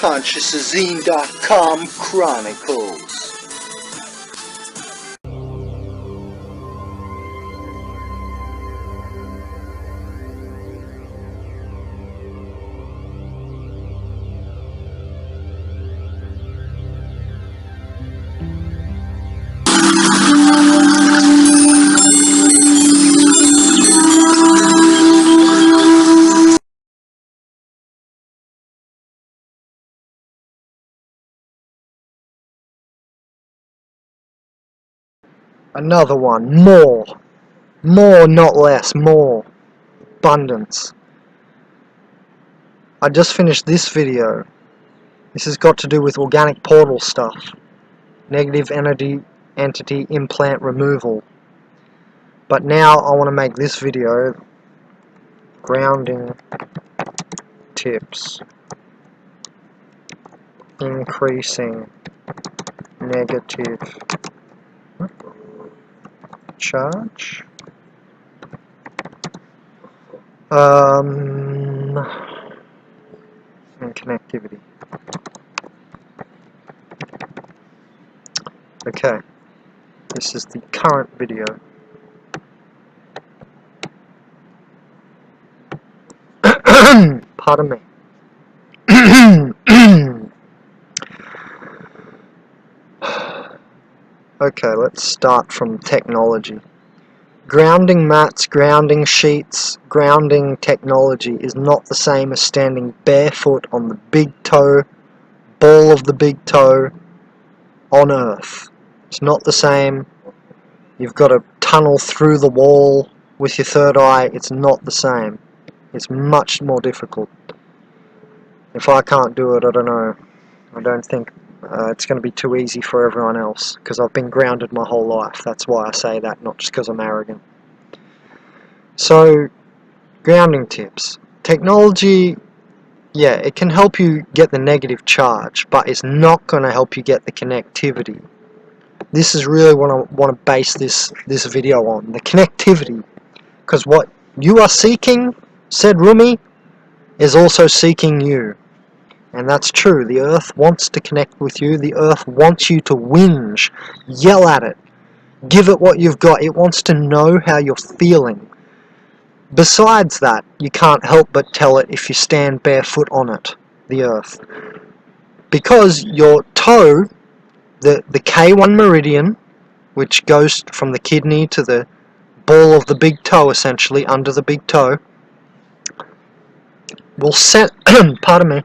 consciousazine.com Chronicles. Another one. More, not less. More. Abundance. I just finished this video. This has got to do with organic portal stuff. Negative entity implant removal. But now I want to make this video. Grounding tips. Increasing negative charge. And connectivity. Okay, this is the current video. Pardon me. Okay, let's start from technology. Grounding mats, grounding sheets, grounding technology is not the same as standing barefoot on the big toe, ball of the big toe, on Earth. It's not the same. You've got to tunnel through the wall with your third eye. It's not the same. It's much more difficult. If I can't do it, I don't know. I don't think it's going to be too easy for everyone else, because I've been grounded my whole life. That's why I say that, not just because I'm arrogant. So, grounding tips. Technology, yeah, it can help you get the negative charge, but it's not going to help you get the connectivity. This is really what I want to base this video on, the connectivity. Because what you are seeking, said Rumi, is also seeking you. And that's true. The earth wants to connect with you. The earth wants you to whinge, yell at it, give it what you've got. It wants to know how you're feeling. Besides that, you can't help but tell it if you stand barefoot on it, the earth. Because your toe, the K1 meridian, which goes from the kidney to the ball of the big toe, essentially, under the big toe, will set, pardon me,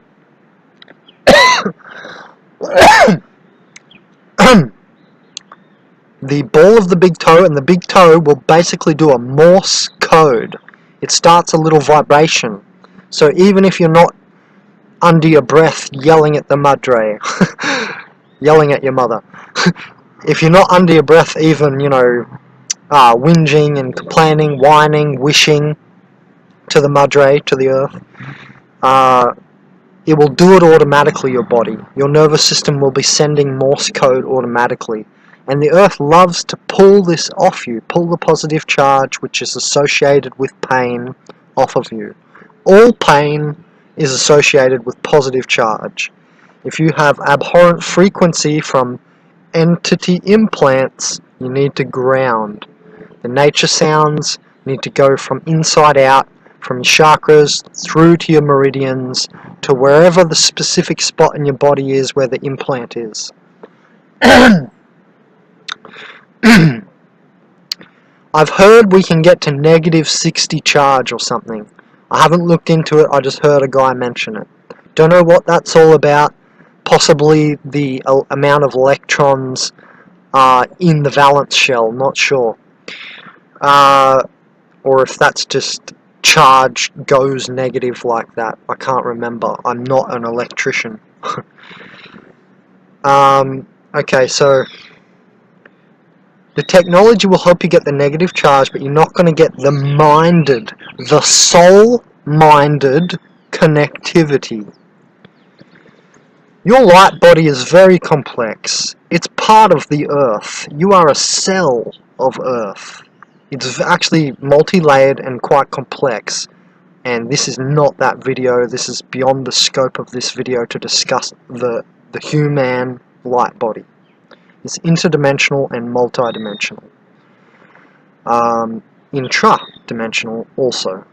the ball of the big toe and the big toe will basically do a Morse code. It starts a little vibration. So even if you're not under your breath yelling at the madre, yelling at your mother, if you're not under your breath even, whinging and complaining, whining, wishing to the madre, to the earth, it will do it automatically, your body. Your nervous system will be sending Morse code automatically. And the earth loves to pull this off you, pull the positive charge which is associated with pain off of you. All pain is associated with positive charge. If you have abhorrent frequency from entity implants, you need to ground. The nature sounds need to go from inside out, from your chakras through to your meridians, to wherever the specific spot in your body is where the implant is. I've heard we can get to negative 60 charge or something. I haven't looked into it, I just heard a guy mention it. Don't know what that's all about. Possibly the amount of electrons in the valence shell, not sure. Or if that's just charge goes negative like that. I can't remember. I'm not an electrician. Okay, so the technology will help you get the negative charge, but you're not going to get the soul-minded connectivity. Your light body is very complex. It's part of the earth. You are a cell of earth. It's actually multi-layered and quite complex. and this is not that video. This is beyond the scope of this video to discuss the human light body. It's interdimensional and multidimensional. Intra-dimensional also.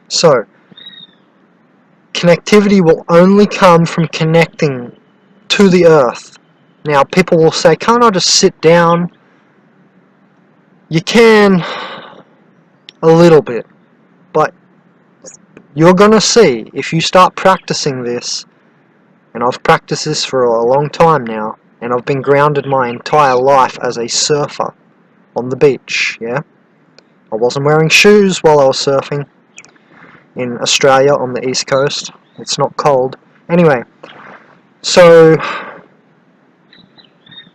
So, connectivity will only come from connecting to the earth. Now, people will say, can't I just sit down? You can, a little bit, but you're gonna see, if you start practicing this, and I've practiced this for a long time now, and I've been grounded my entire life as a surfer on the beach, yeah? I wasn't wearing shoes while I was surfing in Australia on the east coast. It's not cold. Anyway, so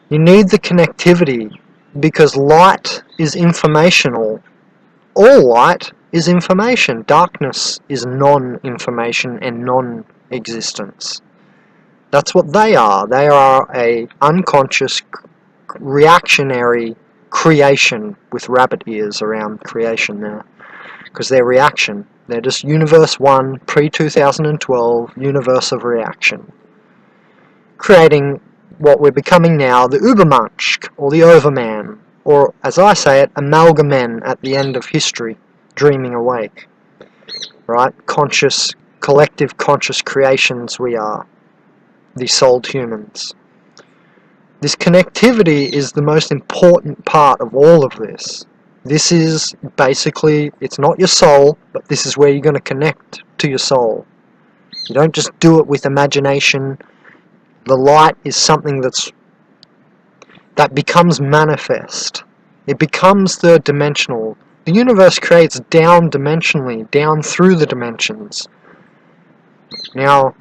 you need the connectivity because light is informational. All light is information. Darkness is non-information and non-existence. That's what they are. They are a unconscious reactionary creation with rabbit ears around creation there. Because they're reaction. They're just Universe 1, pre-2012, universe of reaction. Creating what we're becoming now, the Übermensch, or the Overman, or, as I say it, amalgamen at the end of history, dreaming awake. Right? Conscious, collective conscious creations we are. The souled humans. This connectivity is the most important part of all of this. This is basically, it's not your soul, but this is where you're going to connect to your soul. You don't just do it with imagination. The light is something that becomes manifest. It becomes third dimensional. The universe creates down dimensionally, down through the dimensions. Now,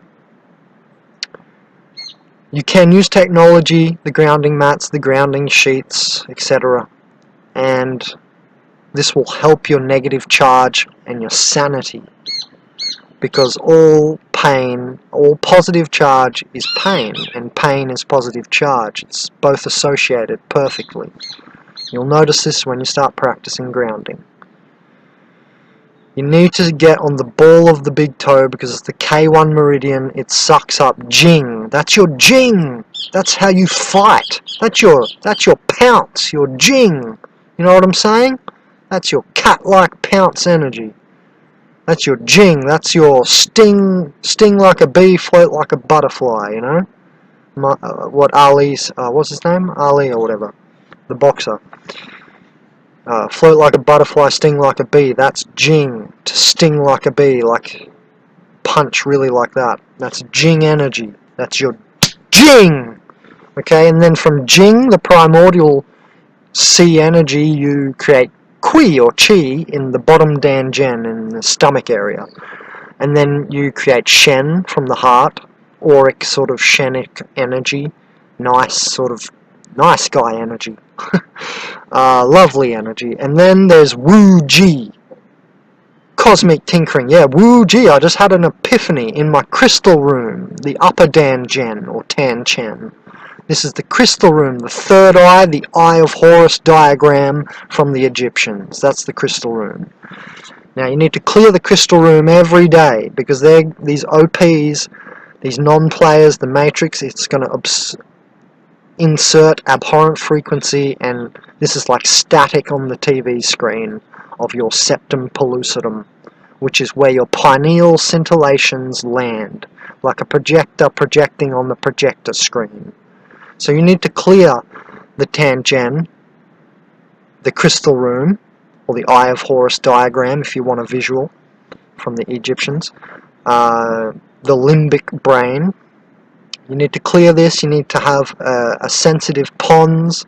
you can use technology, the grounding mats, the grounding sheets, etc. And this will help your negative charge and your sanity. Because all pain, all positive charge is pain, and pain is positive charge. It's both associated perfectly. You'll notice this when you start practicing grounding. You need to get on the ball of the big toe because it's the K1 meridian. It sucks up Jing. That's your Jing. That's how you fight. That's your pounce, your Jing. You know what I'm saying? That's your cat-like pounce energy. That's your Jing. That's your sting like a bee, float like a butterfly, you know? What Ali's, what's his name? Ali or whatever. The boxer. Float like a butterfly, sting like a bee. That's Jing. To sting like a bee, like punch really like that. That's Jing energy. That's your Jing! Okay, and then from Jing, the primordial sea energy, you create Qi or Qi in the bottom Danjian in the stomach area. And then you create Shen from the heart, auric sort of Shenic energy, nice guy energy. Lovely energy. And then there's Wu Ji, cosmic tinkering. Yeah, Wu Ji, I just had an epiphany in my crystal room, the upper Danjian or Tan Chen. This is the crystal room, the third eye, the Eye of Horus diagram from the Egyptians. That's the crystal room. Now you need to clear the crystal room every day because these OPs, these non-players, the matrix, it's going to insert abhorrent frequency, and this is like static on the TV screen of your septum pellucidum, which is where your pineal scintillations land, like a projector projecting on the projector screen. So you need to clear the Tangen, the crystal room, or the Eye of Horus diagram if you want a visual from the Egyptians, the limbic brain. You need to clear this. You need to have a sensitive pons.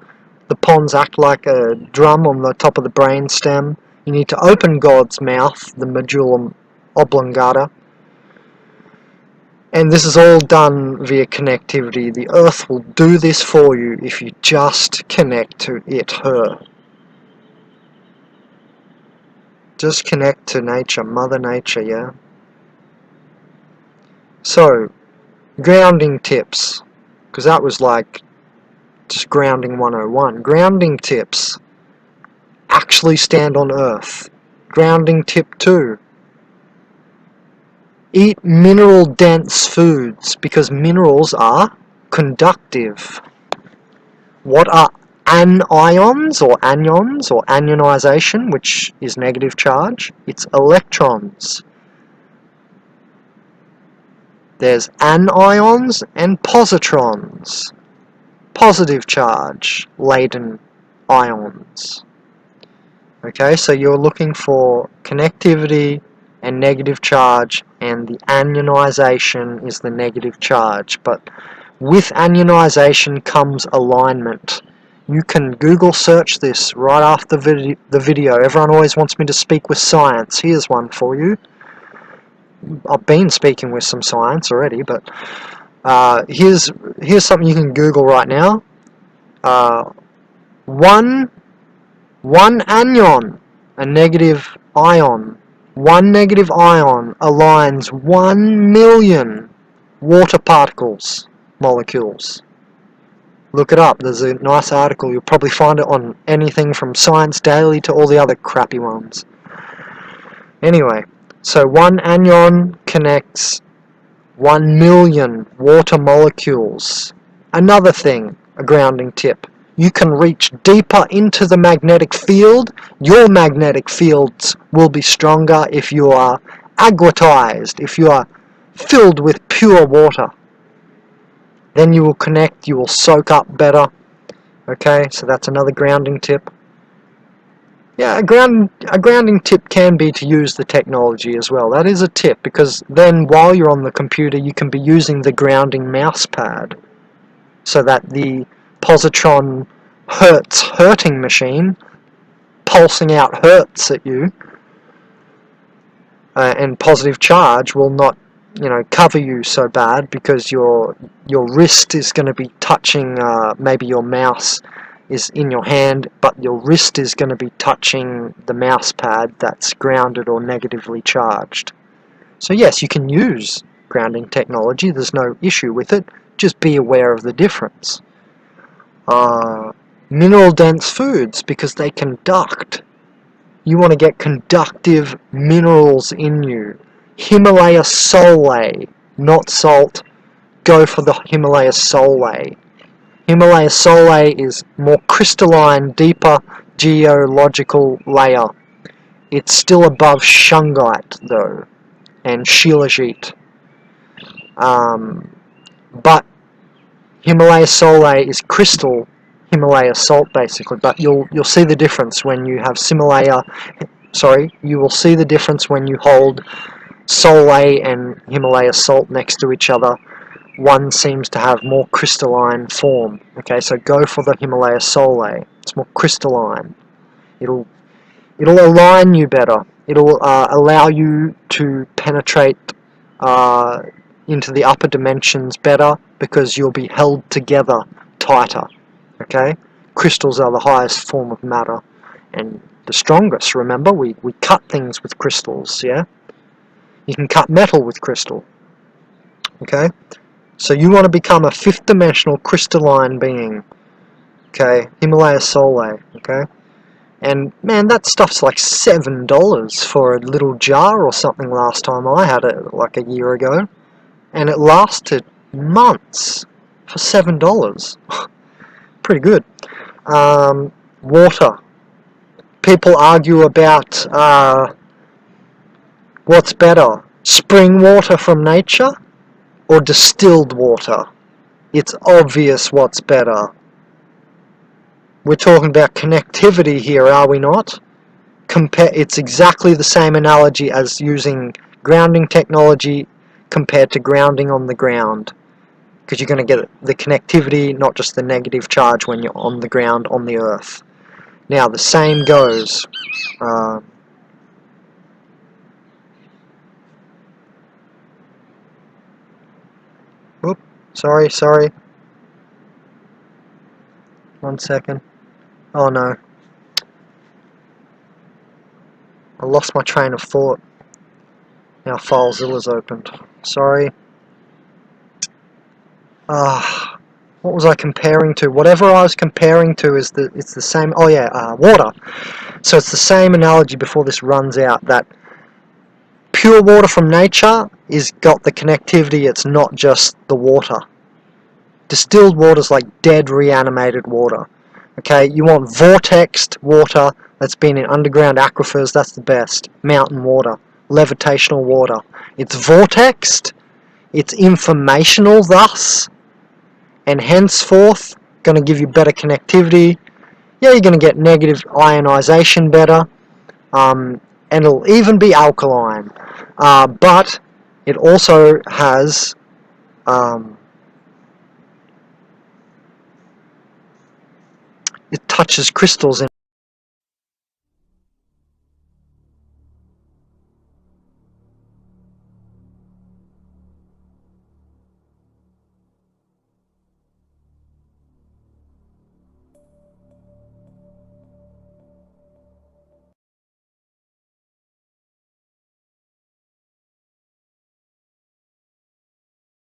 The pons act like a drum on the top of the brain stem. You need to open God's mouth, the medulla oblongata. And this is all done via connectivity. The earth will do this for you if you just connect to it, her. Just connect to nature, Mother Nature, yeah? So, grounding tips. Because that was like just grounding 101. Grounding tips. Actually stand on earth. Grounding tip 2. Eat mineral-dense foods because minerals are conductive. What are anions or anionization, which is negative charge? It's electrons. There's anions and positrons. Positive charge laden ions. Okay, so you're looking for connectivity and negative charge, and the anionization is the negative charge. But with anionization comes alignment. You can Google search this right after the video. Everyone always wants me to speak with science. Here's one for you. I've been speaking with some science already, but here's something you can Google right now. One anion, a negative ion. One negative ion aligns 1 million water particles, molecules. Look it up. There's a nice article. You'll probably find it on anything from Science Daily to all the other crappy ones. Anyway, so one anion connects 1 million water molecules. Another thing, a grounding tip. You can reach deeper into the magnetic field. Your magnetic fields will be stronger if you are aguatized, if you are filled with pure water. Then you will connect, you will soak up better. Okay, so that's another grounding tip. Yeah, a grounding tip can be to use the technology as well. That is a tip, because then while you're on the computer you can be using the grounding mouse pad, so that the positron hurting machine, pulsing out hertz at you, and positive charge will not, cover you so bad, because your wrist is going to be touching, maybe your mouse is in your hand, but your wrist is going to be touching the mouse pad that's grounded or negatively charged. So yes, you can use grounding technology, there's no issue with it, just be aware of the difference. Mineral-dense foods, because they conduct. You want to get conductive minerals in you. Himalaya Sole, not salt. Go for the Himalaya Sole. Himalaya Sole is more crystalline, deeper geological layer. It's still above shungite though, and shilajit. But Himalaya Sole is crystal Himalaya salt basically, but you'll see the difference when you have you will see the difference when you hold Sole and Himalaya salt next to each other. One seems to have more crystalline form. Okay, so go for the Himalaya Sole. It's more crystalline. It'll align you better. It'll allow you to penetrate into the upper dimensions better, because you'll be held together tighter. Okay, crystals are the highest form of matter and the strongest. Remember, we cut things with crystals. Yeah, you can cut metal with crystal. Okay, so you want to become a fifth dimensional crystalline being. Okay, Himalaya Sole. Okay, and man, that stuff's like $7 for a little jar or something. Last time I had it, like a year ago, and it lasted months for $7. Pretty good. Water. People argue about what's better, spring water from nature or distilled water. It's obvious what's better. We're talking about connectivity here, are we not? It's exactly the same analogy as using grounding technology compared to grounding on the ground, because you're going to get the connectivity, not just the negative charge when you're on the ground, on the earth. Now the same goes. Sorry. 1 second. Oh no. I lost my train of thought. Now FileZilla's opened. Sorry. What was I comparing to? Whatever I was comparing to it's the same. Oh yeah, water. So it's the same analogy before this runs out, that pure water from nature is got the connectivity, it's not just the water. Distilled water is like dead, reanimated water. Okay, you want vortexed water that's been in underground aquifers, that's the best. Mountain water, levitational water. It's vortexed, it's informational thus, and henceforth going to give you better connectivity. Yeah, you're going to get negative ionization better, and it'll even be alkaline. But it also has it touches crystals in